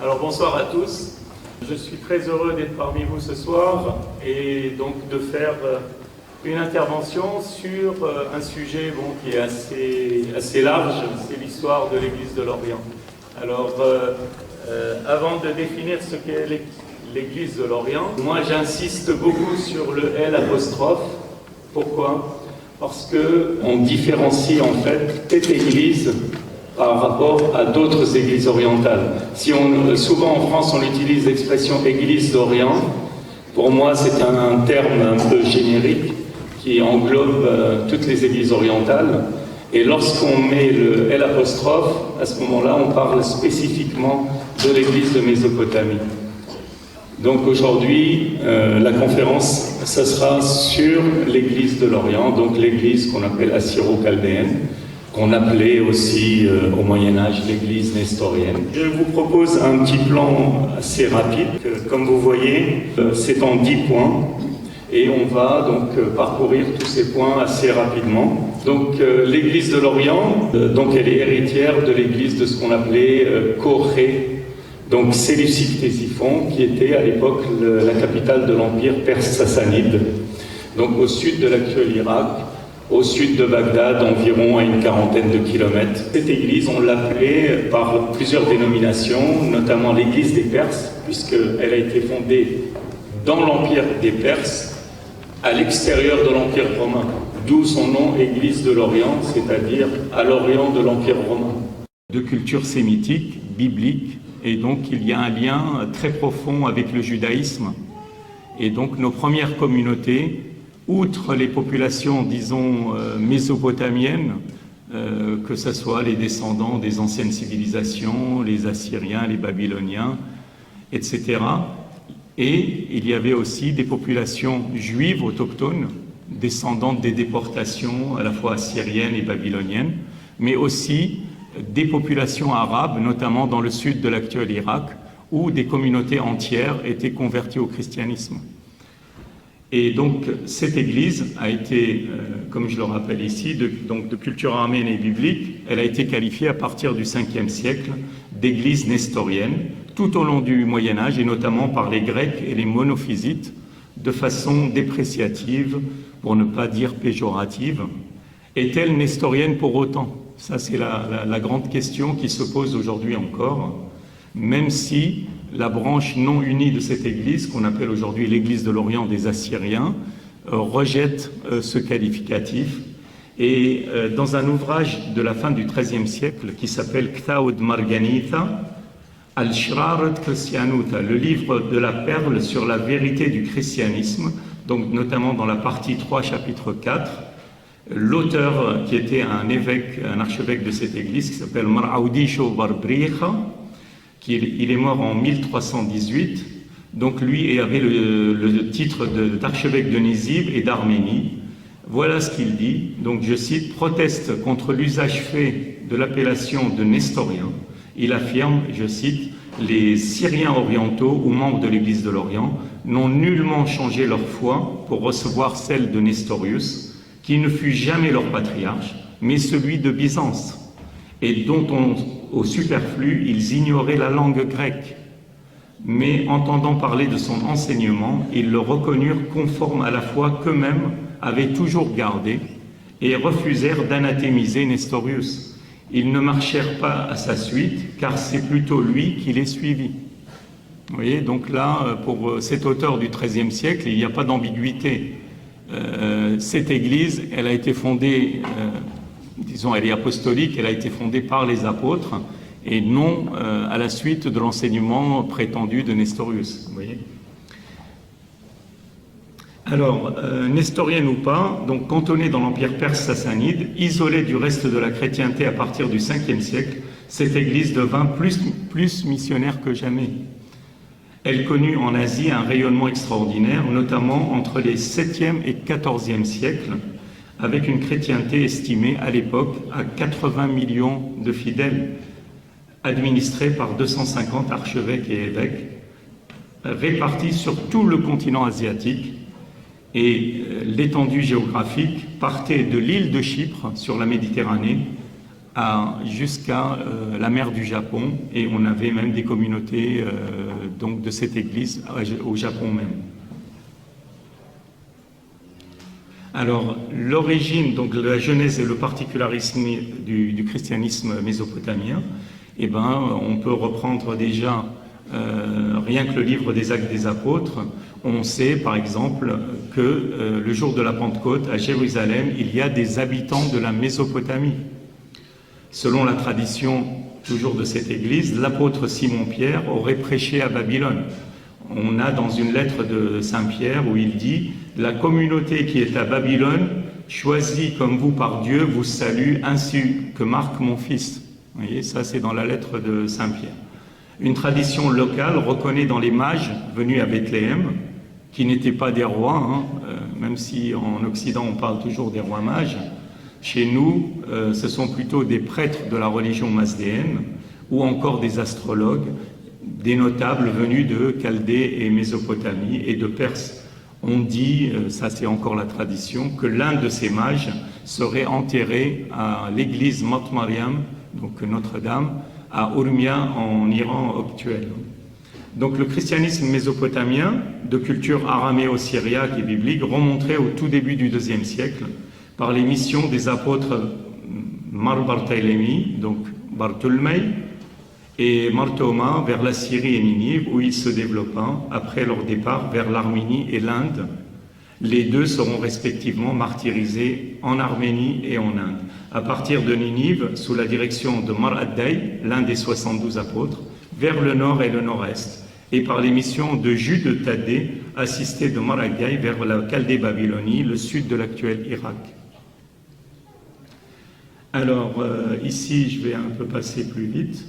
Alors bonsoir à tous. Je suis très heureux d'être parmi vous ce soir et donc de faire une intervention sur un sujet qui est assez large, c'est l'histoire de l'Église de l'Orient. Alors avant de définir ce qu'est l'Église de l'Orient, moi j'insiste beaucoup sur le L apostrophe. Pourquoi ? Parce qu'on différencie en fait cette Église par rapport à d'autres églises orientales. Souvent en France on utilise l'expression Église d'Orient. Pour moi c'est un terme un peu générique qui englobe toutes les églises orientales. Et lorsqu'on met le L apostrophe, à ce moment-là on parle spécifiquement de l'église de Mésopotamie. Donc aujourd'hui, la conférence, ça sera sur l'église de l'Orient, donc l'église qu'on appelle assyro-chaldéenne, qu'on appelait aussi au Moyen-Âge l'église nestorienne. Je vous propose un petit plan assez rapide. Comme vous voyez, c'est en 10 points et on va donc parcourir tous ces points assez rapidement. Donc l'église de l'Orient, donc elle est héritière de l'église de ce qu'on appelait Corée. Donc Séleucide-Ctésiphon, qui était à l'époque la capitale de l'empire perse sassanide, donc au sud de l'actuel Irak, au sud de Bagdad, environ à une quarantaine de kilomètres. Cette église, on l'appelait par plusieurs dénominations, notamment l'église des Perses, puisqu'elle a été fondée dans l'empire des Perses, à l'extérieur de l'empire romain, d'où son nom Église de l'Orient, c'est-à-dire à l'orient de l'empire romain. De culture sémitique, biblique, et donc il y a un lien très profond avec le judaïsme. Et donc nos premières communautés, outre les populations, disons, mésopotamiennes, que ce soit les descendants des anciennes civilisations, les Assyriens, les Babyloniens, etc. Et il y avait aussi des populations juives autochtones, descendantes des déportations à la fois assyriennes et babyloniennes, mais aussi des populations arabes, notamment dans le sud de l'actuel Irak, où des communautés entières étaient converties au christianisme. Et donc cette église a été, comme je le rappelle ici, de culture arménienne et biblique, elle a été qualifiée à partir du 5e siècle d'église nestorienne, tout au long du Moyen-Âge, et notamment par les Grecs et les monophysites, de façon dépréciative, pour ne pas dire péjorative. Est-elle nestorienne pour autant ? Ça, c'est la grande question qui se pose aujourd'hui encore, même si la branche non unie de cette église, qu'on appelle aujourd'hui l'église de l'Orient des Assyriens, rejette ce qualificatif. Et dans un ouvrage de la fin du XIIIe siècle qui s'appelle Ktaud Marganitha, Al-Shrarat Christianuta, le livre de la perle sur la vérité du christianisme, donc notamment dans la partie 3, chapitre 4, l'auteur, qui était un évêque, un archevêque de cette église, qui s'appelle Mar'audisho Barbricha, il est mort en 1318, donc lui avait le titre d'archevêque de Nizib et d'Arménie. Voilà ce qu'il dit, donc je cite, proteste contre l'usage fait de l'appellation de nestorien. Il affirme, je cite, les Syriens orientaux ou membres de l'église de l'Orient n'ont nullement changé leur foi pour recevoir celle de Nestorius, qui ne fut jamais leur patriarche, mais celui de Byzance, et dont au superflu, ils ignoraient la langue grecque. Mais entendant parler de son enseignement, ils le reconnurent conforme à la foi qu'eux-mêmes avaient toujours gardée, et refusèrent d'anathémiser Nestorius. Ils ne marchèrent pas à sa suite, car c'est plutôt lui qui les suivit. Vous voyez, donc là, pour cet auteur du XIIIe siècle, il n'y a pas d'ambiguïté. Cette église, elle a été fondée, disons, elle est apostolique, elle a été fondée par les apôtres et non à la suite de l'enseignement prétendu de Nestorius. Vous voyez ? Alors, nestorienne ou pas, donc cantonnée dans l'empire perse sassanide, isolée du reste de la chrétienté à partir du 5e siècle, cette église devint plus missionnaire que jamais. Elle connut en Asie un rayonnement extraordinaire, notamment entre les 7e et 14e siècles, avec une chrétienté estimée à l'époque à 80 millions de fidèles, administrée par 250 archevêques et évêques, répartis sur tout le continent asiatique, et l'étendue géographique partait de l'île de Chypre, sur la Méditerranée, jusqu'à la mer du Japon, et on avait même des communautés donc de cette église au Japon même. Alors, l'origine, donc la genèse et le particularisme du christianisme mésopotamien, eh ben, on peut reprendre déjà rien que le livre des Actes des Apôtres. On sait par exemple que le jour de la Pentecôte à Jérusalem, il y a des habitants de la Mésopotamie. Selon la tradition toujours de cette église, l'apôtre Simon-Pierre aurait prêché à Babylone. On a dans une lettre de Saint-Pierre où il dit « La communauté qui est à Babylone, choisie comme vous par Dieu, vous salue, ainsi que Marc mon fils. » Vous voyez, ça c'est dans la lettre de Saint-Pierre. Une tradition locale reconnaît dans les mages venus à Bethléem, qui n'étaient pas des rois, même si en Occident on parle toujours des rois mages. Chez nous, ce sont plutôt des prêtres de la religion mazdéenne ou encore des astrologues, des notables venus de Chaldée et Mésopotamie et de Perse. On dit, ça c'est encore la tradition, que l'un de ces mages serait enterré à l'église Mot Mariam, donc Notre-Dame, à Urmia en Iran actuel. Donc le christianisme mésopotamien, de culture araméo-syriaque et biblique, remonterait au tout début du IIe siècle par les missions des apôtres Mar Barthélemy, donc Bartholomeï, et Mar Thoma vers la Syrie et Ninive, où il se développa après leur départ vers l'Arménie et l'Inde. Les deux seront respectivement martyrisés en Arménie et en Inde. À partir de Ninive, sous la direction de Mar ad-Day, l'un des 72 apôtres, vers le nord et le nord-est, et par les missions de Jude Thaddée, assisté de Mar ad-Day vers la Chaldée-Babylonie, le sud de l'actuel Irak. Alors, ici, je vais un peu passer plus vite.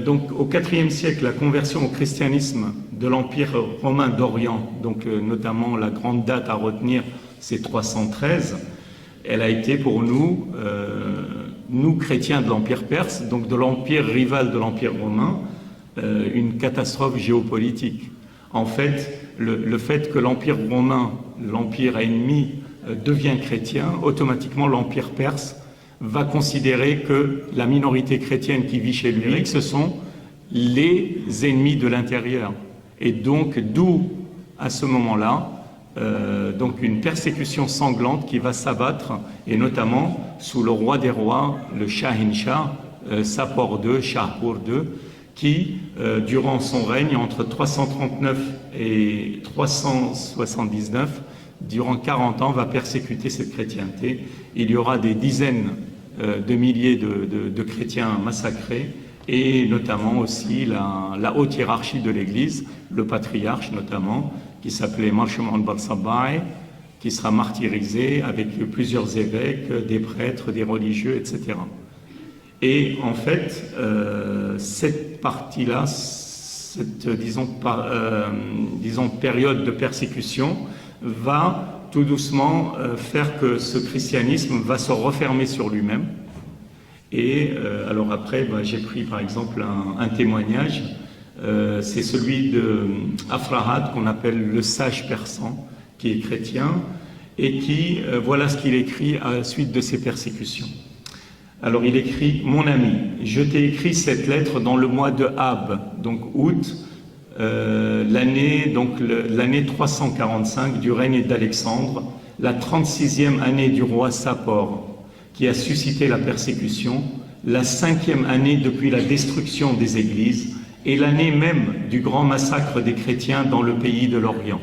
Donc, au IVe siècle, la conversion au christianisme de l'Empire romain d'Orient, donc notamment la grande date à retenir, c'est 313, elle a été pour nous, nous chrétiens de l'Empire perse, donc de l'Empire rival de l'Empire romain, une catastrophe géopolitique. En fait, le fait que l'Empire romain, l'Empire ennemi, devient chrétien, automatiquement l'Empire perse va considérer que la minorité chrétienne qui vit chez lui, ce sont les ennemis de l'intérieur. Et donc, d'où, à ce moment-là, donc une persécution sanglante qui va s'abattre, et notamment sous le roi des rois, le Shahin Shah, Sapor II, Shahpur II, qui, durant son règne, entre 339 et 379, durant 40 ans, va persécuter cette chrétienté. Il y aura des dizaines de milliers de chrétiens massacrés, et notamment aussi la haute hiérarchie de l'Église, le patriarche notamment, qui s'appelait Marshman Bar-Sabbaï, qui sera martyrisé avec plusieurs évêques, des prêtres, des religieux, etc. Et en fait, cette partie-là, cette disons période de persécution va tout doucement faire que ce christianisme va se refermer sur lui-même. Et alors après, j'ai pris par exemple un témoignage, c'est celui de Afrahat, qu'on appelle le sage persan, qui est chrétien, et qui, voilà ce qu'il écrit à la suite de ces persécutions. Alors il écrit « Mon ami, je t'ai écrit cette lettre dans le mois de Ab, donc août, l'année 345 du règne d'Alexandre, la 36e année du roi Sapor, qui a suscité la persécution, la 5e année depuis la destruction des églises et l'année même du grand massacre des chrétiens dans le pays de l'Orient.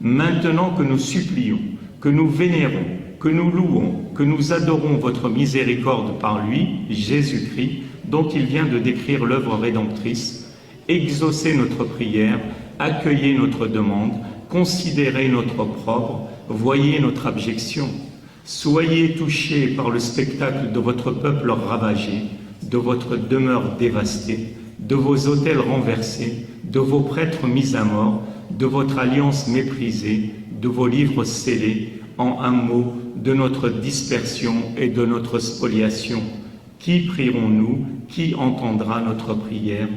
Maintenant que nous supplions, que nous vénérons, que nous louons, que nous adorons votre miséricorde par lui, Jésus-Christ, dont il vient de décrire l'œuvre rédemptrice, exaucez notre prière, accueillez notre demande, considérez notre opprobre, voyez notre abjection. Soyez touchés par le spectacle de votre peuple ravagé, de votre demeure dévastée, de vos autels renversés, de vos prêtres mis à mort, de votre alliance méprisée, de vos livres scellés, en un mot, de notre dispersion et de notre spoliation. Qui prierons-nous? Qui entendra notre prière?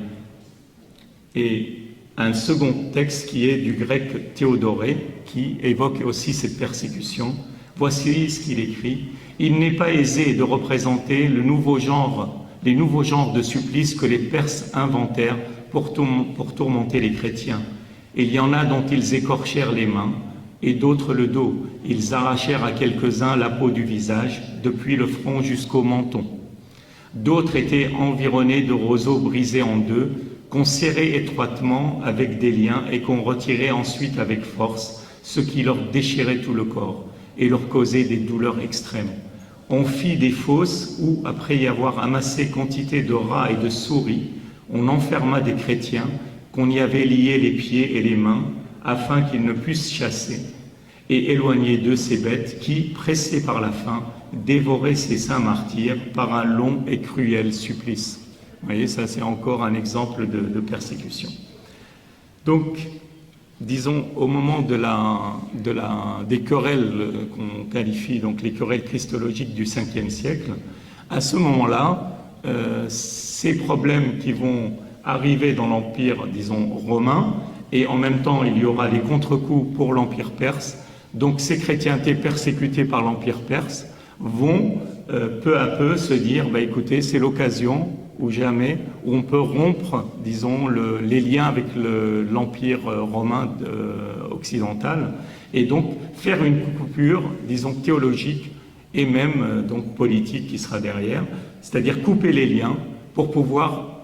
Et un second texte qui est du grec Théodoré, qui évoque aussi cette persécution. Voici ce qu'il écrit. Il n'est pas aisé de représenter les nouveaux genres de supplices que les Perses inventèrent pour tourmenter les chrétiens. Il y en a dont ils écorchèrent les mains et d'autres le dos. Ils arrachèrent à quelques-uns la peau du visage, depuis le front jusqu'au menton. D'autres étaient environnés de roseaux brisés en deux, qu'on serrait étroitement avec des liens et qu'on retirait ensuite avec force, ce qui leur déchirait tout le corps et leur causait des douleurs extrêmes. On fit des fosses où, après y avoir amassé quantité de rats et de souris, on enferma des chrétiens, qu'on y avait liés les pieds et les mains, afin qu'ils ne puissent chasser, et éloigner d'eux ces bêtes qui, pressées par la faim, dévoraient ces saints martyrs par un long et cruel supplice. Vous voyez, ça c'est encore un exemple de persécution. Donc, disons, au moment des querelles qu'on qualifie, donc les querelles christologiques du 5e siècle, à ce moment-là, ces problèmes qui vont arriver dans l'empire, disons, romain, et en même temps il y aura les contre-coups pour l'empire perse, donc ces chrétientés persécutées par l'empire perse vont peu à peu se dire, écoutez, c'est l'occasion ou jamais où on peut rompre, disons, les liens avec l'empire romain occidental, et donc faire une coupure, disons, théologique et même donc politique qui sera derrière, c'est-à-dire couper les liens pour pouvoir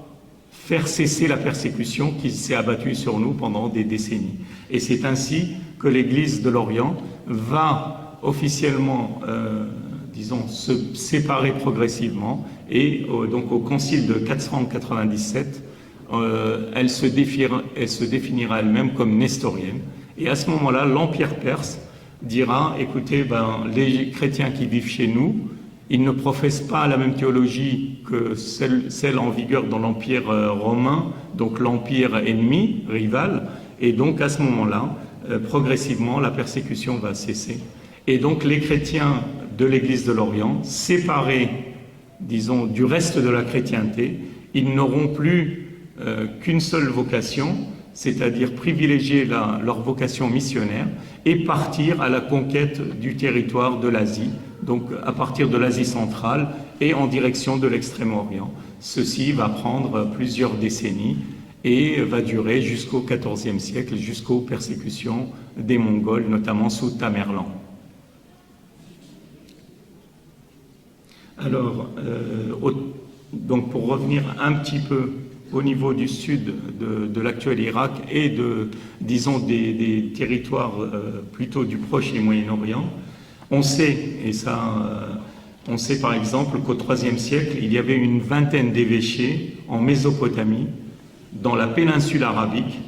faire cesser la persécution qui s'est abattue sur nous pendant des décennies. Et c'est ainsi que l'Église de l'Orient va officiellement, disons, se séparer progressivement, et donc au concile de 497, elle se définira elle-même comme nestorienne. Et à ce moment-là, l'Empire perse dira, écoutez, les chrétiens qui vivent chez nous, ils ne professent pas la même théologie que celle en vigueur dans l'Empire romain, donc l'Empire ennemi, rival, et donc à ce moment-là, progressivement, la persécution va cesser. Et donc les chrétiens de l'Église de l'Orient, séparés, disons, du reste de la chrétienté, ils n'auront plus qu'une seule vocation, c'est-à-dire privilégier leur vocation missionnaire et partir à la conquête du territoire de l'Asie, donc à partir de l'Asie centrale et en direction de l'Extrême-Orient. Ceci va prendre plusieurs décennies et va durer jusqu'au XIVe siècle, jusqu'aux persécutions des Mongols, notamment sous Tamerlan. Alors, donc pour revenir un petit peu au niveau du sud de l'actuel Irak et disons, des territoires plutôt du Proche et Moyen-Orient, on sait, on sait par exemple qu'au IIIe siècle, il y avait une vingtaine d'évêchés en Mésopotamie, dans la péninsule arabique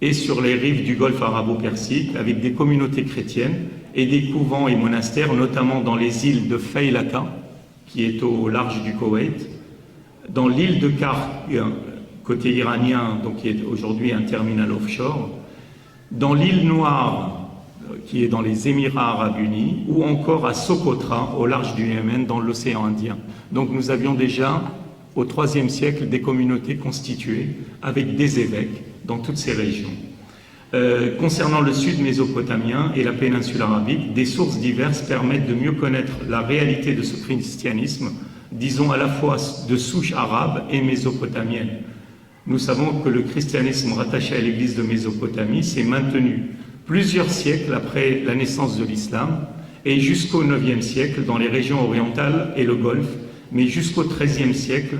et sur les rives du golfe arabo-persique, avec des communautés chrétiennes et des couvents et monastères, notamment dans les îles de Faylaka, qui est au large du Koweït, dans l'île de Karg, côté iranien, donc qui est aujourd'hui un terminal offshore, dans l'île Noire, qui est dans les Émirats arabes unis, ou encore à Socotra, au large du Yémen, dans l'océan Indien. Donc nous avions déjà, au IIIe siècle, des communautés constituées avec des évêques dans toutes ces régions. Concernant le sud mésopotamien et la péninsule arabique, des sources diverses permettent de mieux connaître la réalité de ce christianisme, disons à la fois de souche arabe et mésopotamienne. Nous savons que le christianisme rattaché à l'église de Mésopotamie s'est maintenu plusieurs siècles après la naissance de l'islam et jusqu'au IXe siècle dans les régions orientales et le Golfe, mais jusqu'au XIIIe siècle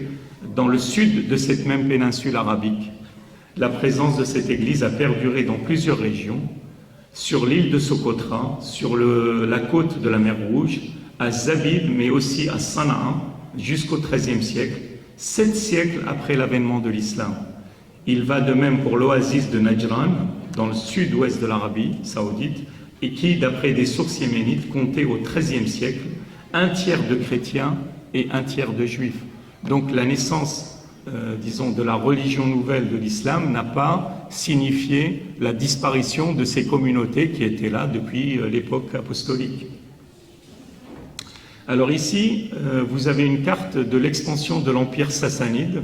dans le sud de cette même péninsule arabique. La présence de cette église a perduré dans plusieurs régions, sur l'île de Socotra, sur la côte de la mer Rouge, à Zabid, mais aussi à Sanaa, jusqu'au XIIIe siècle, 7 siècles après l'avènement de l'islam. Il va de même pour l'oasis de Najran, dans le sud-ouest de l'Arabie saoudite, et qui, d'après des sources yéménites, comptait au XIIIe siècle un tiers de chrétiens et un tiers de juifs. Donc la naissance, disons, de la religion nouvelle de l'islam n'a pas signifié la disparition de ces communautés qui étaient là depuis l'époque apostolique. Alors ici, vous avez une carte de l'expansion de l'empire sassanide,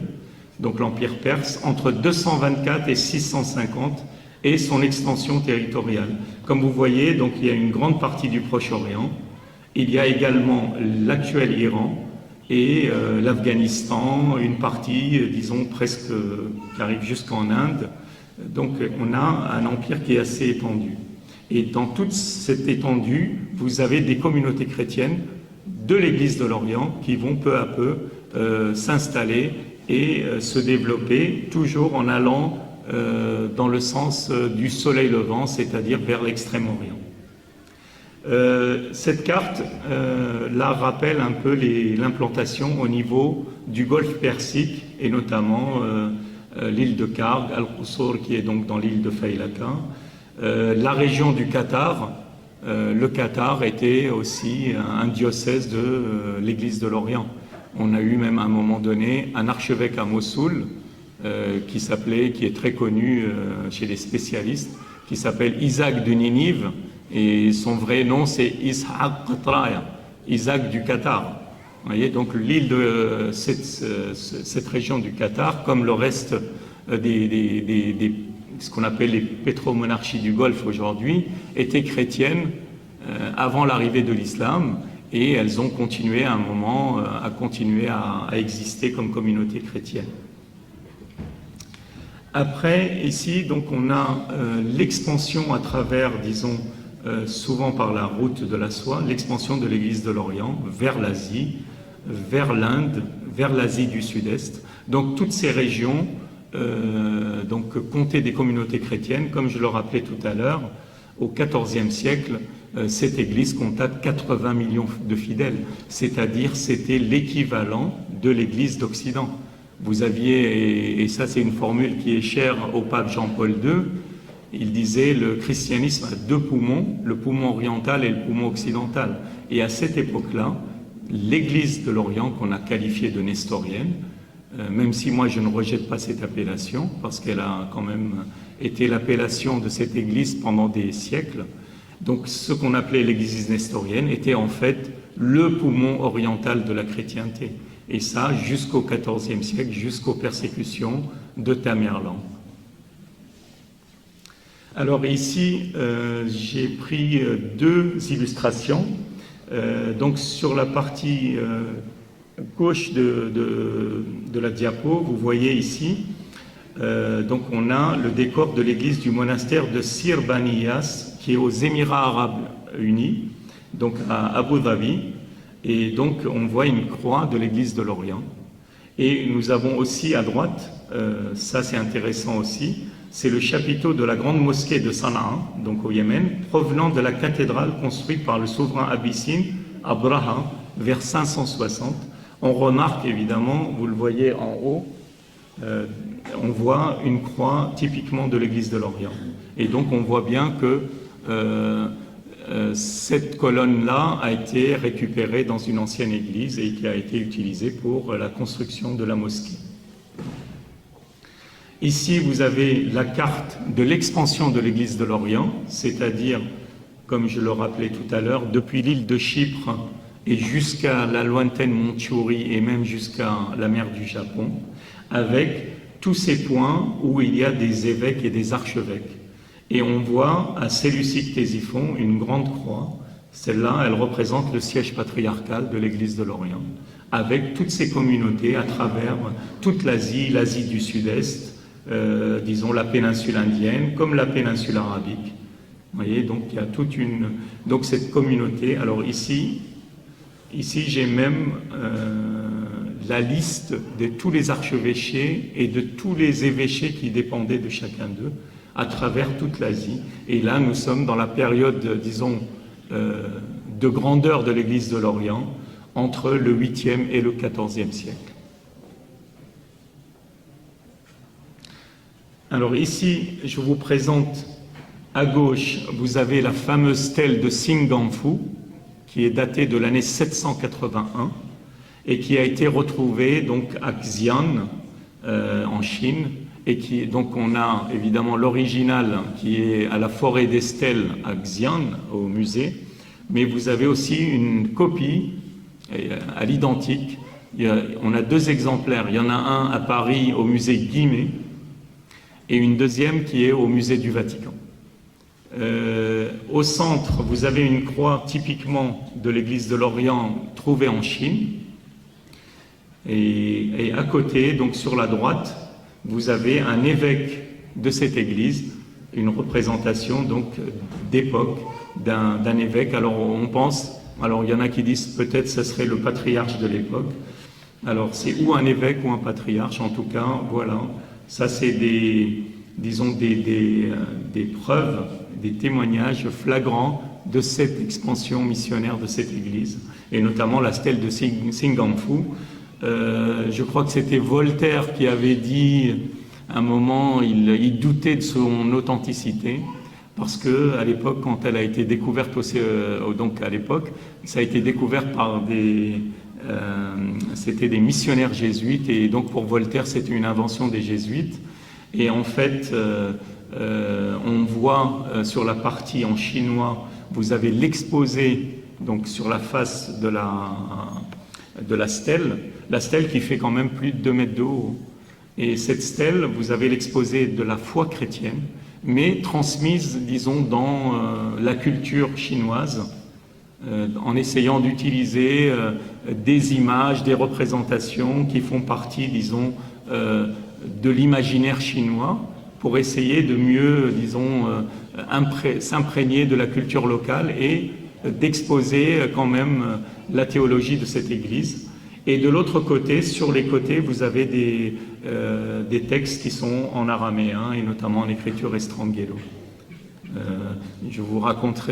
donc l'empire perse, entre 224 et 650, et son extension territoriale. Comme vous voyez, donc, il y a une grande partie du Proche-Orient, Il y a également l'actuel Iran et l'Afghanistan, une partie, disons, presque qui arrive jusqu'en Inde. Donc on a un empire qui est assez étendu. Et dans toute cette étendue, vous avez des communautés chrétiennes de l'Église de l'Orient qui vont peu à peu s'installer et se développer, toujours en allant dans le sens du soleil levant, c'est-à-dire vers l'extrême-orient. Cette carte là rappelle un peu l'implantation au niveau du golfe Persique et notamment l'île de Karg, Al-Qusur qui est donc dans l'île de Faylaka, la région du Qatar. Le Qatar était aussi un diocèse de l'Église de l'Orient. On a eu même à un moment donné un archevêque à Mossoul qui est très connu chez les spécialistes, qui s'appelle Isaac de Ninive, et son vrai nom c'est Ishaq Qatraya, Isaac du Qatar. Vous voyez, donc l'île de cette région du Qatar, comme le reste ce qu'on appelle les pétromonarchies du Golfe aujourd'hui, étaient chrétiennes avant l'arrivée de l'islam, et elles ont continué à un moment à exister comme communauté chrétienne. Après, ici, donc on a l'expansion à travers, disons, souvent par la route de la soie, l'expansion de l'Église de l'Orient vers l'Asie, vers l'Inde, vers l'Asie du Sud-Est. Donc toutes ces régions comptaient des communautés chrétiennes. Comme je le rappelais tout à l'heure, au XIVe siècle, cette Église compta 80 millions de fidèles, c'est-à-dire c'était l'équivalent de l'Église d'Occident. Vous aviez, et ça c'est une formule qui est chère au pape Jean-Paul II, il disait le christianisme a deux poumons, le poumon oriental et le poumon occidental. Et à cette époque-là, l'Église de l'Orient, qu'on a qualifiée de nestorienne, même si moi je ne rejette pas cette appellation, parce qu'elle a quand même été l'appellation de cette Église pendant des siècles, donc ce qu'on appelait l'Église nestorienne était en fait le poumon oriental de la chrétienté. Et ça jusqu'au XIVe siècle, jusqu'aux persécutions de Tamerlan. Alors ici, j'ai pris deux illustrations. Donc sur la partie gauche de la diapo, vous voyez ici, donc on a le décor de l'église du monastère de Sir Baniyas, qui est aux Émirats Arabes Unis, donc à Abu Dhabi. Et donc on voit une croix de l'église de l'Orient. Et nous avons aussi à droite, ça c'est intéressant aussi, c'est le chapiteau de la grande mosquée de Sana'a, donc au Yémen, provenant de la cathédrale construite par le souverain abyssine Abraha vers 560. On remarque évidemment, vous le voyez en haut, on voit une croix typiquement de l'église de l'Orient. Et donc on voit bien que cette colonne-là a été récupérée dans une ancienne église et qui a été utilisée pour la construction de la mosquée. Ici, vous avez la carte de l'expansion de l'Église de l'Orient, c'est-à-dire, comme je le rappelais tout à l'heure, depuis l'île de Chypre et jusqu'à la lointaine Mandchourie et même jusqu'à la mer du Japon, avec tous ces points où il y a des évêques et des archevêques. Et on voit à Séleucide-Ctésiphon une grande croix. Celle-là, elle représente le siège patriarcal de l'Église de l'Orient, avec toutes ces communautés à travers toute l'Asie, l'Asie du Sud-Est, disons la péninsule indienne, comme la péninsule arabique. Vous voyez, donc il y a toute une... Donc cette communauté, alors ici j'ai même la liste de tous les archevêchés et de tous les évêchés qui dépendaient de chacun d'eux, à travers toute l'Asie. Et là, nous sommes dans la période, disons, de grandeur de l'Église de l'Orient, entre le 8e et le 14e siècle. Alors ici, je vous présente, à gauche, vous avez la fameuse stèle de Singangfu, qui est datée de l'année 781, et qui a été retrouvée donc à Xi'an, en Chine, et qui, donc on a évidemment l'original qui est à la forêt des stèles à Xi'an, au musée, mais vous avez aussi une copie à l'identique. On a deux exemplaires, il y en a un à Paris au musée Guimet et une deuxième qui est au musée du Vatican. Au centre, vous avez une croix typiquement de l'église de l'Orient trouvée en Chine. Et à côté, donc sur la droite, vous avez un évêque de cette église, une représentation donc d'époque d'un évêque. Alors on pense, alors il y en a qui disent peut-être ce serait le patriarche de l'époque. Alors c'est ou un évêque ou un patriarche, en tout cas, voilà. Ça c'est disons des preuves, des témoignages flagrants de cette expansion missionnaire de cette église, et notamment la stèle de Singanfu. Je crois que c'était Voltaire qui avait dit, à un moment, il doutait de son authenticité, parce que à l'époque, quand elle a été découverte, donc à l'époque, ça a été découvert par c'était des missionnaires jésuites, et donc pour Voltaire, c'était une invention des jésuites. Et en fait, on voit sur la partie en chinois, vous avez l'exposé, donc sur la face de la stèle qui fait quand même plus de 2 mètres de haut. Et cette stèle, vous avez l'exposé de la foi chrétienne, mais transmise, disons, dans la culture chinoise, en essayant d'utiliser des images, des représentations qui font partie, disons, de l'imaginaire chinois, pour essayer de mieux, disons, s'imprégner de la culture locale et d'exposer quand même la théologie de cette église. Et de l'autre côté, sur les côtés, vous avez des textes qui sont en araméen et notamment en écriture estrangelo. Je vous raconte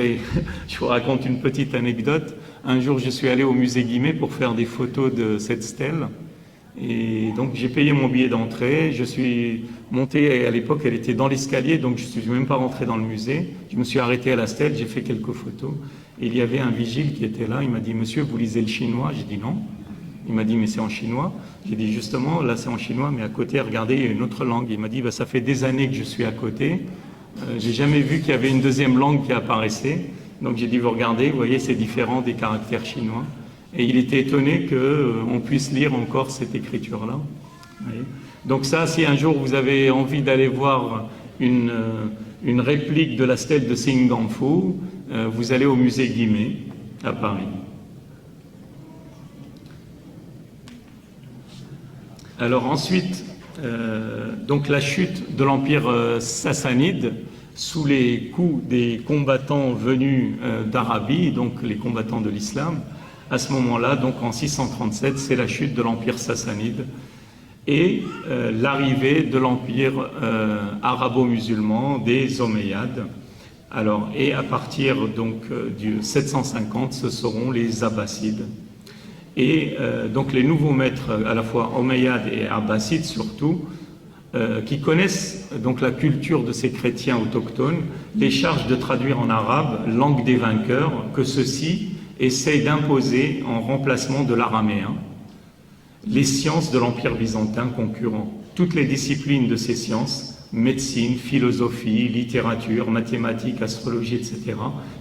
une petite anecdote. Un jour, je suis allé au musée Guimet pour faire des photos de cette stèle. Et donc j'ai payé mon billet d'entrée, je suis monté, à l'époque elle était dans l'escalier, donc je ne suis même pas rentré dans le musée. Je me suis arrêté à la stèle, j'ai fait quelques photos. Et il y avait un vigile qui était là, il m'a dit « Monsieur, vous lisez le chinois ?» J'ai dit « Non ». Il m'a dit « Mais c'est en chinois ?» J'ai dit « Justement, là c'est en chinois, mais à côté, regardez, il y a une autre langue. » Il m'a dit « Ça fait des années que je suis à côté, j'ai jamais vu qu'il y avait une deuxième langue qui apparaissait. » Donc j'ai dit « Vous regardez, vous voyez, c'est différent des caractères chinois. » Et il était étonné qu'on puisse lire encore cette écriture-là. Donc ça, si un jour vous avez envie d'aller voir une réplique de la stèle de Singanfu, vous allez au musée Guimet, à Paris. Alors ensuite, donc la chute de l'Empire sassanide, sous les coups des combattants venus d'Arabie, donc les combattants de l'islam. À ce moment-là, donc en 637, c'est la chute de l'Empire sassanide et l'arrivée de l'Empire arabo-musulman des Omeyyades. Alors, et à partir donc du 750, ce seront les Abbassides. Et donc les nouveaux maîtres, à la fois Omeyyades et Abbassides surtout, qui connaissent donc la culture de ces chrétiens autochtones, les chargent de traduire en arabe, langue des vainqueurs, que ceux-ci essayent d'imposer en remplacement de l'araméen les sciences de l'Empire byzantin concurrent. Toutes les disciplines de ces sciences, médecine, philosophie, littérature, mathématiques, astrologie, etc.,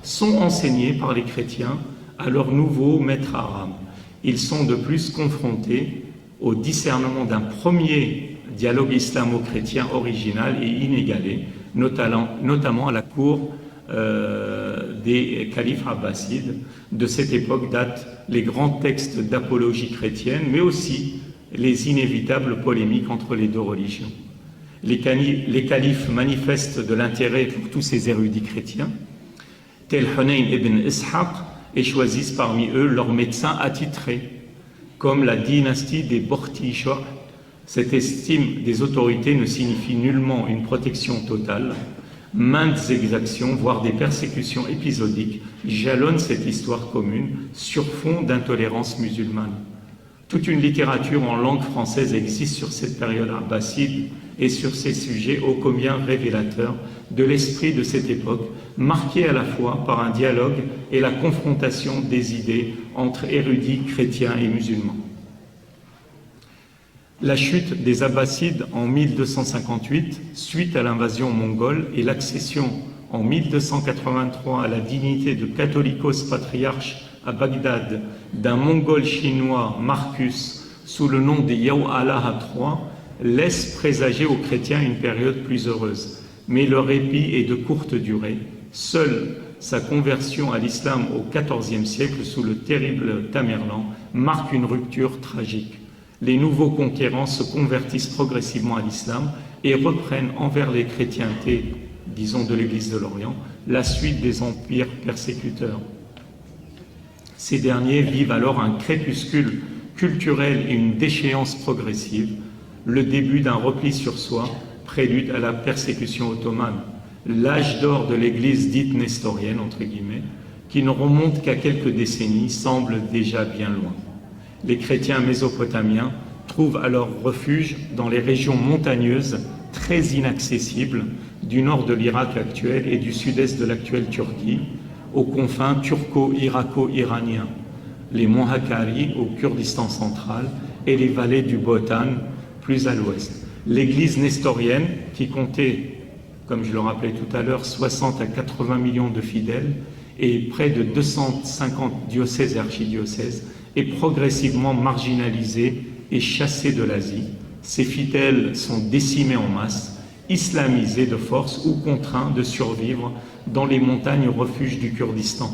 sont enseignées par les chrétiens à leurs nouveaux maîtres arabes. Ils sont de plus confrontés au discernement d'un premier dialogue islamo-chrétien original et inégalé, notamment à la cour des califes abbassides. De cette époque datent les grands textes d'apologie chrétienne, mais aussi les inévitables polémiques entre les deux religions. Les califes manifestent de l'intérêt pour tous ces érudits chrétiens, tels Hunayn ibn Ishaq, et choisissent parmi eux leurs médecins attitrés, comme la dynastie des Bortisha. Cette estime des autorités ne signifie nullement une protection totale. Maintes exactions, voire des persécutions épisodiques, jalonnent cette histoire commune sur fond d'intolérance musulmane. Toute une littérature en langue française existe sur cette période abbasside et sur ces sujets ô combien révélateurs de l'esprit de cette époque, marqué à la fois par un dialogue et la confrontation des idées entre érudits chrétiens et musulmans. La chute des Abbassides en 1258, suite à l'invasion mongole, et l'accession en 1283 à la dignité de catholicos patriarche à Bagdad d'un mongol chinois Marcus sous le nom de Yaw'Allah III laissent présager aux chrétiens une période plus heureuse. Mais leur répit est de courte durée. Seule sa conversion à l'islam au XIVe siècle, sous le terrible Tamerlan, marque une rupture tragique. Les nouveaux conquérants se convertissent progressivement à l'islam et reprennent envers les chrétientés, disons de l'Église de l'Orient, la suite des empires persécuteurs. Ces derniers vivent alors un crépuscule culturel et une déchéance progressive, le début d'un repli sur soi, prélude à la persécution ottomane. L'âge d'or de l'Église dite nestorienne, entre guillemets, qui ne remonte qu'à quelques décennies, semble déjà bien loin. Les chrétiens mésopotamiens trouvent alors refuge dans les régions montagneuses très inaccessibles du nord de l'Irak actuel et du sud-est de l'actuelle Turquie, aux confins turco-irako-iraniens, les monts Hakkari au Kurdistan central et les vallées du Botan plus à l'ouest. L'Église nestorienne, qui comptait, comme je le rappelais tout à l'heure, 60 à 80 millions de fidèles et près de 250 diocèses et archidiocèses, est progressivement marginalisée et chassée de l'Asie. Ses fidèles sont décimés en masse, islamisés de force ou contraints de survivre dans les montagnes refuges du Kurdistan.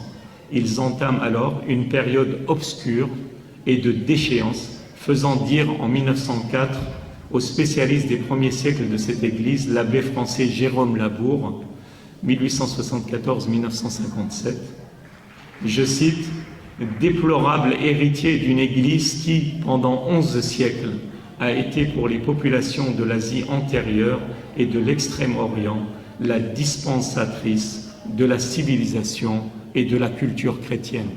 Ils entament alors une période obscure et de déchéance, faisant dire en 1904 au spécialiste des premiers siècles de cette église, l'abbé français Jérôme Labour, 1874-1957, je cite, « déplorable héritier d'une église qui, pendant 11 siècles, a été pour les populations de l'Asie antérieure et de l'Extrême-Orient la dispensatrice de la civilisation et de la culture chrétienne. »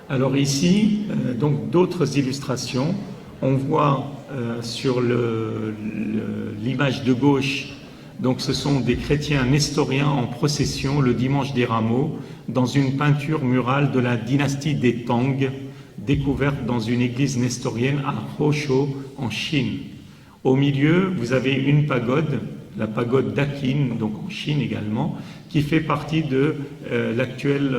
Alors ici, donc d'autres illustrations. On voit sur l'image de gauche, donc ce sont des chrétiens nestoriens en procession le dimanche des Rameaux dans une peinture murale de la dynastie des Tang, découverte dans une église nestorienne à Hosho en Chine. Au milieu, vous avez une pagode, la pagode d'Akin, donc en Chine également, qui fait partie de l'actuelle,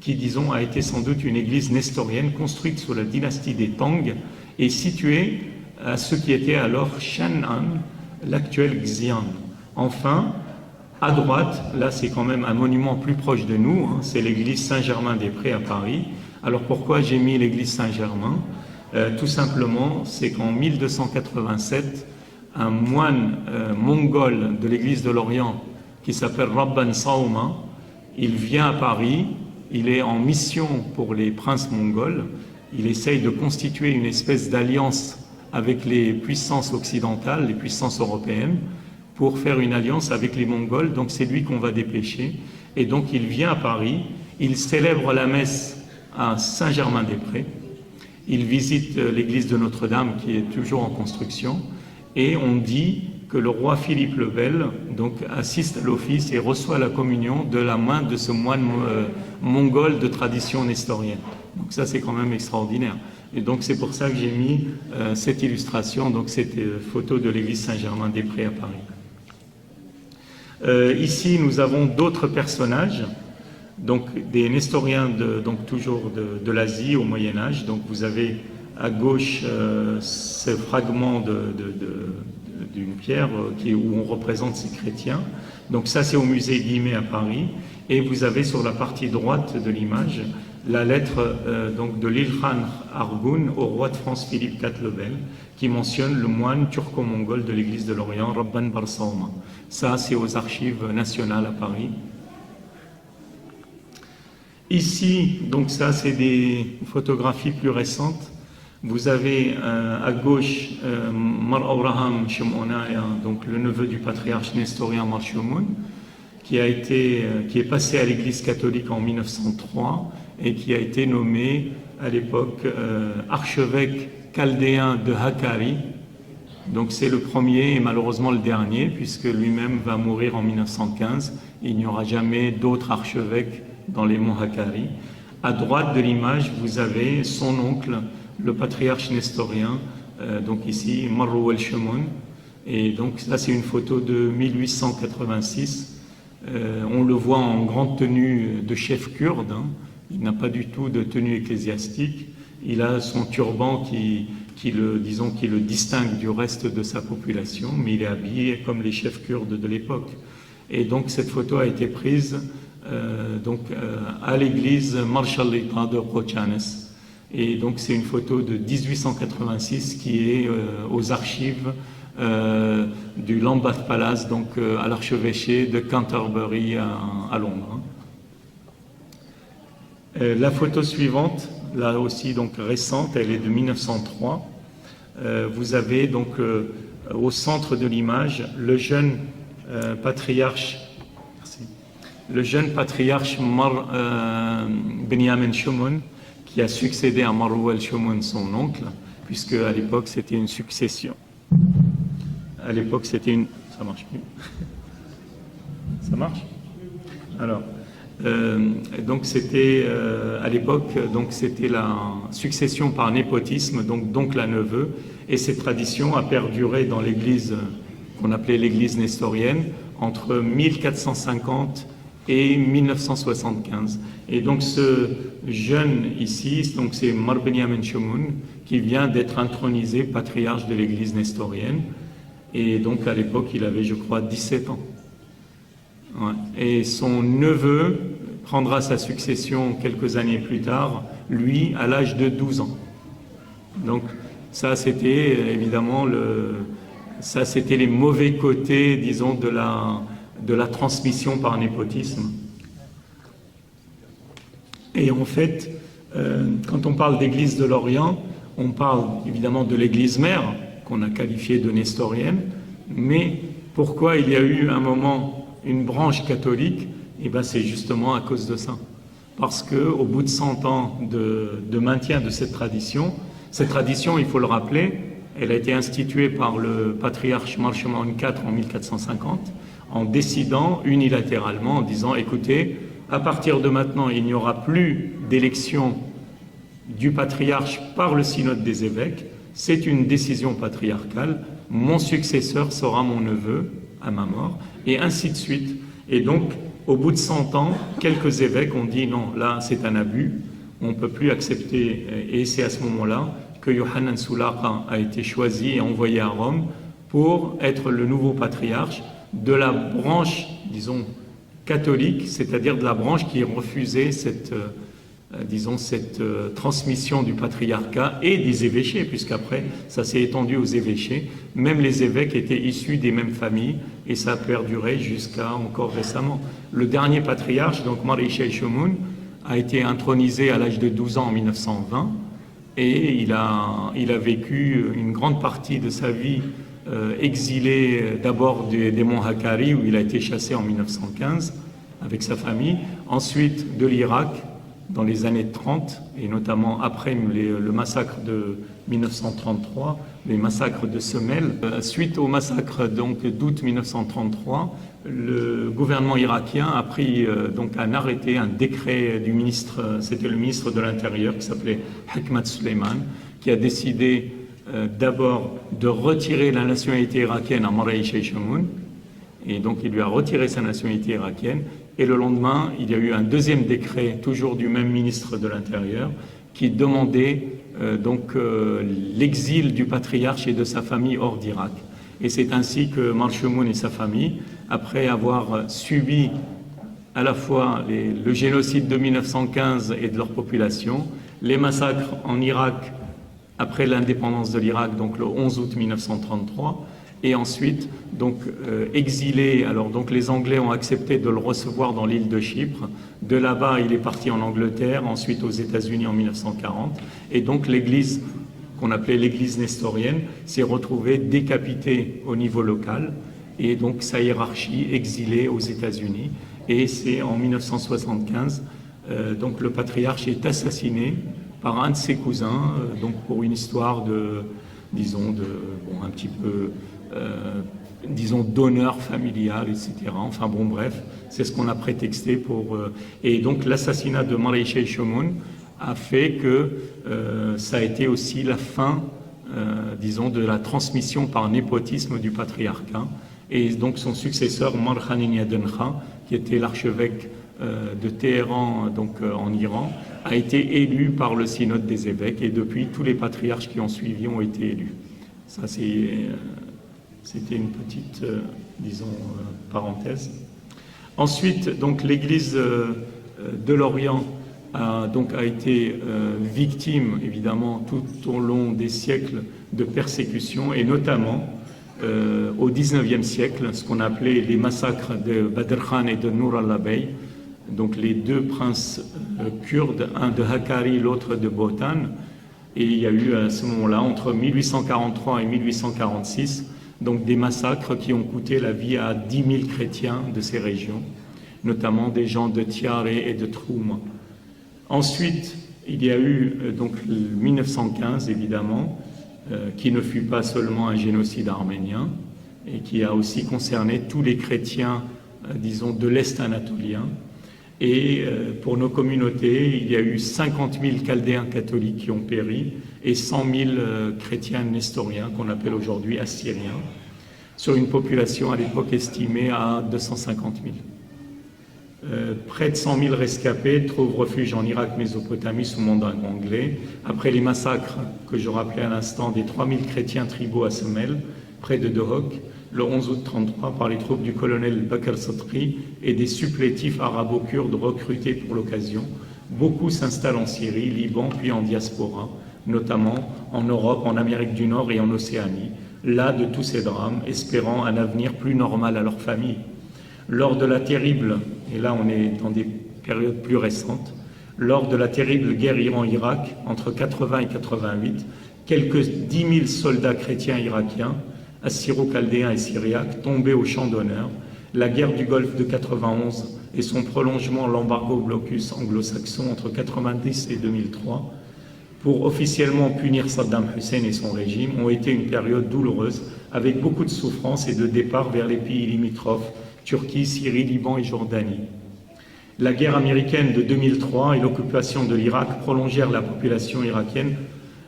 qui, disons, a été sans doute une église nestorienne construite sous la dynastie des Tang et située à ce qui était alors Shan'an, l'actuel Xi'an. Enfin, à droite, là c'est quand même un monument plus proche de nous, hein, c'est l'église Saint-Germain-des-Prés à Paris. Alors pourquoi j'ai mis l'église Saint-Germain? Tout simplement, c'est qu'en 1287, un moine mongol de l'église de l'Orient qui s'appelle Rabban Sauma, il vient à Paris. Il est en mission pour les princes mongols. Il essaye de constituer une espèce d'alliance avec les puissances occidentales, les puissances européennes, pour faire une alliance avec les Mongols. Donc c'est lui qu'on va dépêcher. Et donc il vient à Paris, il célèbre la messe à Saint-Germain-des-Prés, il visite l'église de Notre-Dame qui est toujours en construction, et on dit que le roi Philippe le Bel donc, assiste à l'office et reçoit la communion de la main de ce moine mongol de tradition nestorienne. Donc ça, c'est quand même extraordinaire. Et donc c'est pour ça que j'ai mis cette illustration, donc cette photo de l'église Saint-Germain-des-Prés à Paris. Ici, nous avons d'autres personnages, donc des nestoriens, donc toujours de l'Asie au Moyen-Âge. Donc vous avez à gauche ce fragment d'une pierre où on représente ces chrétiens. Donc ça, c'est au musée Guimet à Paris. Et vous avez sur la partie droite de l'image la lettre donc de l'Ilkhan Argun au roi de France Philippe IV le Bel, qui mentionne le moine turco-mongol de l'église de l'Orient, Rabban Barsauma. Ça, c'est aux archives nationales à Paris. Ici, donc ça, c'est des photographies plus récentes. Vous avez à gauche Mar Abraham Shemonaya, donc le neveu du patriarche nestorien Mar Shemoun, qui est passé à l'Église catholique en 1903 et qui a été nommé à l'époque archevêque chaldéen de Hakkari. Donc c'est le premier et malheureusement le dernier, puisque lui-même va mourir en 1915. Il n'y aura jamais d'autres archevêques dans les monts Hakkari. À droite de l'image, vous avez son oncle, le patriarche nestorien, donc ici, Marou el-Shemoun. Et donc ça, c'est une photo de 1886. On le voit en grande tenue de chef kurde. Hein. Il n'a pas du tout de tenue ecclésiastique. Il a son turban qui disons, qui le distingue du reste de sa population, mais il est habillé comme les chefs kurdes de l'époque. Et donc cette photo a été prise à l'église Marshallita de Khochanes. Et donc c'est une photo de 1886 qui est aux archives du Lambeth Palace, donc à l'archevêché de Canterbury à Londres. La photo suivante, là aussi donc récente, elle est de 1903. Vous avez donc au centre de l'image le jeune patriarche, Benyamin Shumun, qui a succédé à Marwa al-Shumun, son oncle, puisque à l'époque c'était une succession. À l'époque c'était une... Ça marche plus. Ça marche? Alors, donc c'était à l'époque, donc c'était la succession par népotisme, donc la neveu, et cette tradition a perduré dans l'église qu'on appelait l'église nestorienne entre 1450 et 1975. Et donc ce jeune ici, donc c'est Mar Benyamin Shumun, qui vient d'être intronisé patriarche de l'église nestorienne. Et donc à l'époque, il avait, je crois, 17 ans. Ouais. Et son neveu prendra sa succession quelques années plus tard, lui, à l'âge de 12 ans. Donc ça, c'était évidemment c'était les mauvais côtés, disons, de la transmission par népotisme. Et en fait, quand on parle d'église de l'Orient, on parle évidemment de l'église mère, qu'on a qualifiée de nestorienne, mais pourquoi il y a eu un moment une branche catholique? Eh bien, c'est justement à cause de ça. Parce qu'au bout de 100 ans de maintien de cette tradition, il faut le rappeler, elle a été instituée par le patriarche Marshallman IV en 1450, en décidant unilatéralement, en disant, écoutez, à partir de maintenant, il n'y aura plus d'élection du patriarche par le synode des évêques, c'est une décision patriarcale, mon successeur sera mon neveu à ma mort, et ainsi de suite. Et donc, au bout de 100 ans, quelques évêques ont dit non, là c'est un abus, on ne peut plus accepter, et c'est à ce moment-là que Yohannan Sulaqa a été choisi et envoyé à Rome pour être le nouveau patriarche de la branche, disons, catholique, c'est-à-dire de la branche qui refusait cette transmission du patriarcat et des évêchés, puisqu'après ça s'est étendu aux évêchés. Même les évêques étaient issus des mêmes familles et ça a perduré jusqu'à encore récemment. Le dernier patriarche, donc Marishai Shumun, a été intronisé à l'âge de 12 ans en 1920 et il a vécu une grande partie de sa vie exilé d'abord des monts Hakkari où il a été chassé en 1915 avec sa famille, ensuite de l'Irak dans les années 30 et notamment après le massacre de 1933, les massacres de Semel. Suite au massacre d'août 1933, le gouvernement irakien a pris donc un arrêté, un décret du ministre, c'était le ministre de l'Intérieur qui s'appelait Hekmat Suleiman, qui a décidé d'abord de retirer la nationalité irakienne à Marwa Shumun, et donc il lui a retiré sa nationalité irakienne. Et le lendemain, il y a eu un deuxième décret, toujours du même ministre de l'Intérieur, qui demandait l'exil du patriarche et de sa famille hors d'Irak. Et c'est ainsi que Mar Shumun et sa famille, après avoir subi à la fois le génocide de 1915 et de leur population, les massacres en Irak après l'indépendance de l'Irak, donc le 11 août 1933, et ensuite exilé. Alors donc les Anglais ont accepté de le recevoir dans l'île de Chypre. De là-bas, il est parti en Angleterre, ensuite aux États-Unis en 1940. Et donc l'église qu'on appelait l'église nestorienne s'est retrouvée décapitée au niveau local et donc sa hiérarchie exilée aux États-Unis. Et c'est en 1975, donc le patriarche est assassiné par un de ses cousins, donc pour une histoire un petit peu d'honneur familial, etc. Enfin bon, bref, c'est ce qu'on a prétexté pour... Et donc l'assassinat de Marishai Shumun a fait que ça a été aussi la fin, de la transmission par népotisme du patriarcat. Et donc son successeur, Mar Khanin Yaden Khan, qui était l'archevêque de Téhéran, donc en Iran, a été élu par le synode des évêques, et depuis, tous les patriarches qui ont suivi ont été élus. Ça, c'était une petite, parenthèse. Ensuite, donc, l'Église de l'Orient a été victime, évidemment, tout au long des siècles de persécutions, et notamment au XIXe siècle, ce qu'on appelait les massacres de Badr Khan et de Nur Allah Bey, donc les deux princes kurdes, un de Hakkari, l'autre de Botan. Et il y a eu à ce moment-là, entre 1843 et 1846, donc des massacres qui ont coûté la vie à 10 000 chrétiens de ces régions, notamment des gens de Tiare et de Troum. Ensuite, il y a eu donc 1915, évidemment, qui ne fut pas seulement un génocide arménien, et qui a aussi concerné tous les chrétiens, disons, de l'Est anatolien. Et pour nos communautés, il y a eu 50 000 chaldéens catholiques qui ont péri et 100 000 chrétiens nestoriens, qu'on appelle aujourd'hui assyriens, sur une population à l'époque estimée à 250 000. Près de 100 000 rescapés trouvent refuge en Irak, Mésopotamie, sous mandat anglais, après les massacres que je rappelais à l'instant des 3 000 chrétiens tribaux à Semel, près de Dohok, le 11 août 1933 par les troupes du colonel Bakr Sadri et des supplétifs arabo-kurdes recrutés pour l'occasion. Beaucoup s'installent en Syrie, Liban, puis en diaspora, notamment en Europe, en Amérique du Nord et en Océanie, là de tous ces drames, espérant un avenir plus normal à leur famille. Lors de la terrible, et là on est dans des périodes plus récentes, lors de la terrible guerre Iran-Irak, entre 80 et 88, quelques 10 000 soldats chrétiens irakiens, assyro-chaldéens et syriaques, tombés au champ d'honneur. La guerre du Golfe de 91 et son prolongement, l'embargo blocus anglo-saxon entre 90 et 2003, pour officiellement punir Saddam Hussein et son régime, ont été une période douloureuse, avec beaucoup de souffrance et de départ vers les pays limitrophes, Turquie, Syrie, Liban et Jordanie. La guerre américaine de 2003 et l'occupation de l'Irak prolongèrent la population irakienne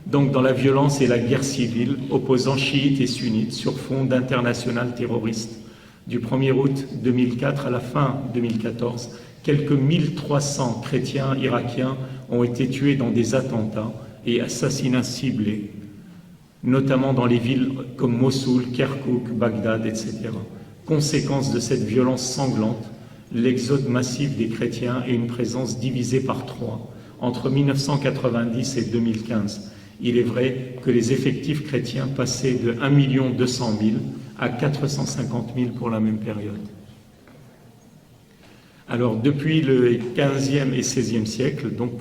donc dans la violence et la guerre civile opposant chiites et sunnites sur fond d'internationales terroristes. Du 1er août 2004 à la fin 2014, quelques 1300 chrétiens irakiens ont été tués dans des attentats et assassinats ciblés, notamment dans les villes comme Mossoul, Kirkouk, Bagdad, etc. Conséquence de cette violence sanglante, l'exode massif des chrétiens et une présence divisée par 3 entre 1990 et 2015. Il est vrai que les effectifs chrétiens passaient de 1 200 000 à 450 000 pour la même période. Alors, depuis le 15e et 16e siècle, donc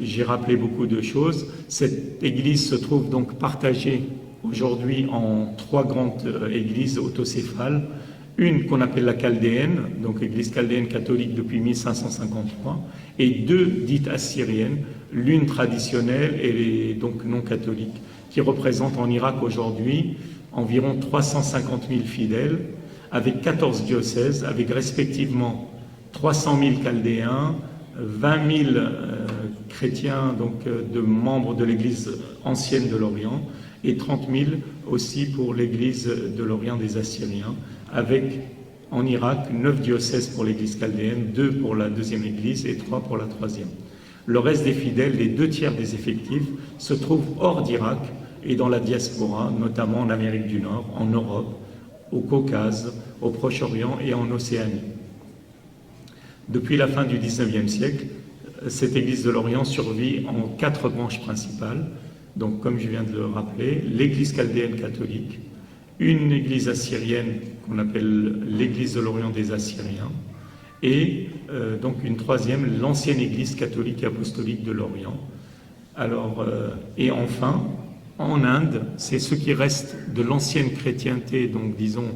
j'ai rappelé beaucoup de choses, cette église se trouve donc partagée aujourd'hui en 3 grandes églises autocéphales, une qu'on appelle la chaldéenne, donc église chaldéenne catholique depuis 1553, et 2 dites assyriennes, l'une traditionnelle et donc non catholique, qui représentent en Irak aujourd'hui environ 350 000 fidèles, avec 14 diocèses, avec respectivement 300 000 chaldéens, 20 000 chrétiens, donc de membres de l'église ancienne de l'Orient, et 30 000 aussi pour l'église de l'Orient des Assyriens, avec en Irak 9 diocèses pour l'église chaldéenne, 2 pour la deuxième église et 3 pour la troisième. Le reste des fidèles, les 2 tiers des effectifs, se trouvent hors d'Irak et dans la diaspora, notamment en Amérique du Nord, en Europe, au Caucase, au Proche-Orient et en Océanie. Depuis la fin du XIXe siècle, cette église de l'Orient survit en 4 branches principales. Donc, comme je viens de le rappeler, l'église chaldéenne catholique, une église assyrienne qu'on appelle l'église de l'Orient des Assyriens, et donc une troisième, l'ancienne église catholique et apostolique de l'Orient. Alors, et enfin, en Inde, c'est ce qui reste de l'ancienne chrétienté, donc disons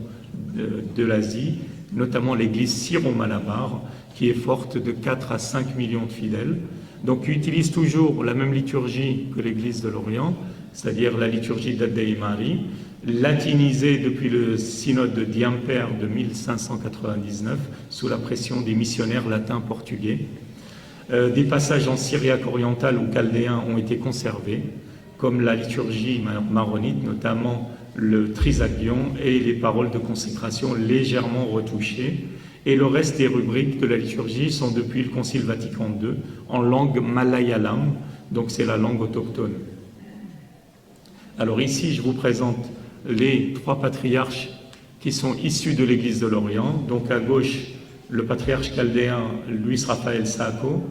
de l'Asie, notamment l'église syro-malabar, qui est forte de 4 à 5 millions de fidèles, donc qui utilise toujours la même liturgie que l'église de l'Orient, c'est-à-dire la liturgie d'Adei Mari, latinisée depuis le synode de Diamper de 1599, sous la pression des missionnaires latins portugais. Des passages en syriaque oriental ou chaldéen ont été conservés, comme la liturgie maronite, notamment le trisagion et les paroles de consécration légèrement retouchées. Et le reste des rubriques de la liturgie sont depuis le Concile Vatican II en langue malayalam, donc c'est la langue autochtone. Alors ici, je vous présente les 3 patriarches qui sont issus de l'Église de l'Orient. Donc à gauche, le patriarche chaldéen Luis Rafael Sako.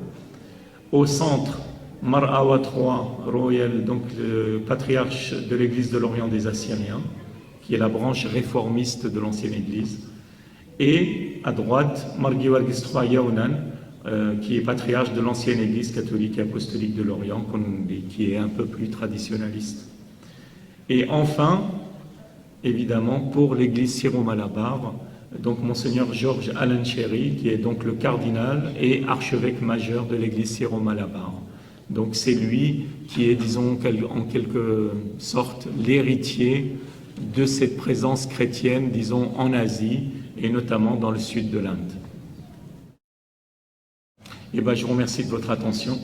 Au centre, Mar Awa III Royal, donc le patriarche de l'Église de l'Orient des Assyriens, qui est la branche réformiste de l'ancienne Église. Et à droite, Mar Georgis III Yaounan, qui est patriarche de l'ancienne Église catholique et apostolique de l'Orient, qui est un peu plus traditionnaliste. Et enfin, évidemment, pour l'Église syro-malabar, donc Monseigneur Georges Alan Cherry, qui est donc le cardinal et archevêque majeur de l'Église syro-malabar. Donc c'est lui qui est, disons, en quelque sorte, l'héritier de cette présence chrétienne, disons, en Asie, et notamment dans le sud de l'Inde. Et je vous remercie de votre attention.